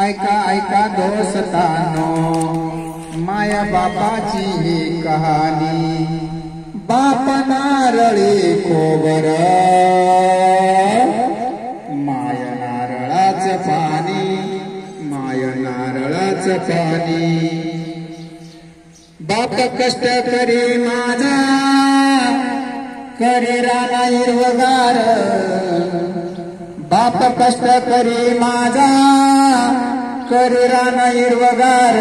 ऐका ऐका दोस्तानो माया बापाची ही कहाणी। बाप नारळी खोबर माया नारळाचं पाणी, माया नारळाचं पाणी। बाप कष्ट करी माझा करी राना हिरवगार, बाप कष्ट करी माझा करी राना हिरवगार।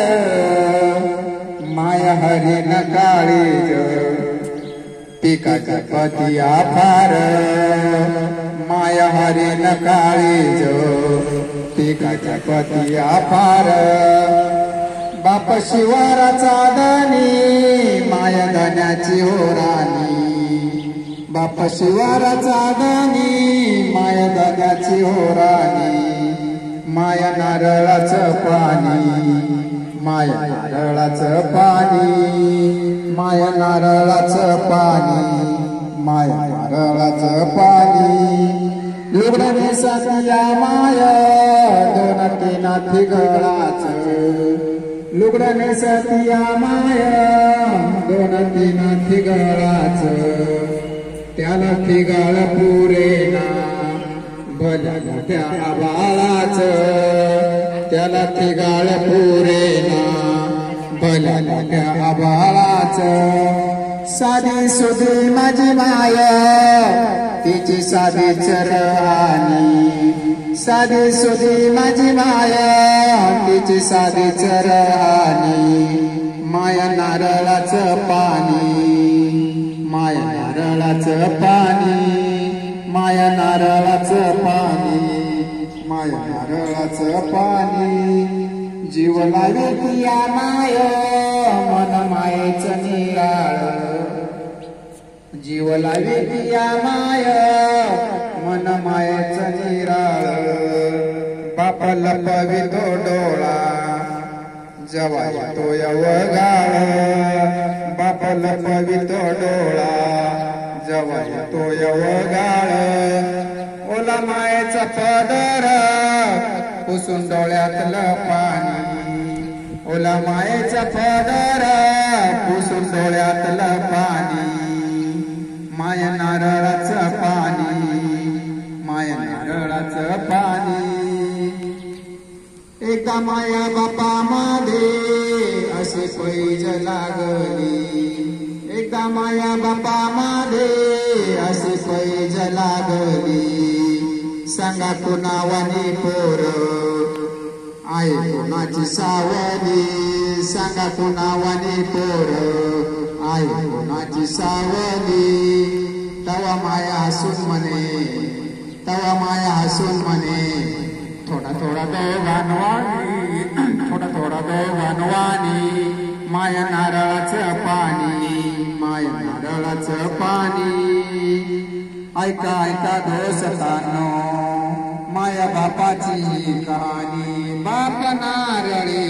माया हरीण काळीज पिकाचा पती आभार, माया हरीण काळीज पिकाचा पती आभार। बाप शिवाराचा धनी माया धन्याची हो राणी, बाप शिवाराचा धनी माया धन्याची हो राणी। माया नारळाचं पाणी, माया नारळाचं पाणी, माया नारळाचं पाणी, माया नारळाचं पाणी। लुगडं नेसतिया माया दोन तीन थिगळाचं, लुगडं नेसतिया माया दोन तीन थिगळाचं। त्याला थिगाळ पुरेना भल्या मोठ्या आबाळाचं, त्याला थिगाळ पुरेना भल्या मोठ्या आबाळाचं। साधी सुधी माझी माया तिची साधी चरहानी, साधी सुधी माझी माया तिची साधी चरहानी। माया नारळाचं पाणी, माया नारळाचं पाणी, माया नारळाचं पाणी, माया नारळाचं पाणी। जीव लावे तिया माय मन मायेचं निराळ, जीव लावे तिया माय मन मायेचं निराळ। बाप लपवितो डोळा जेव्हा येतो यवगाळ, बाप लपवितो डोळा जेव्हा येतो यवगाळ। ओला मायेचा पदर पुसून डोळ्यातलं पाणी, ओला मायेचा पदर पुसून डोळ्यातलं पाणी। माया नारळाचं पाणी, माया नारळाचं पाणी। एकदा माया बापा मध्ये असे पैज लागली, एकदा माया बापा मध्ये असे पैज लागली। सांगा कुणावानी पोर आहे कोणाची सावली, सांगा कुणावानी पोर आहे कोणाची सावली। तवा माया हसून म्हणे, तवा माया हसून म्हणे थोडा थोडा दोघांवानी, थोडा थोडा दोघांवानी। माया नारळाचं पाणी, माया नारळाचं पाणी। ऐका ऐका दोस्तानो माया बापाची कहाणी। बाप नारळी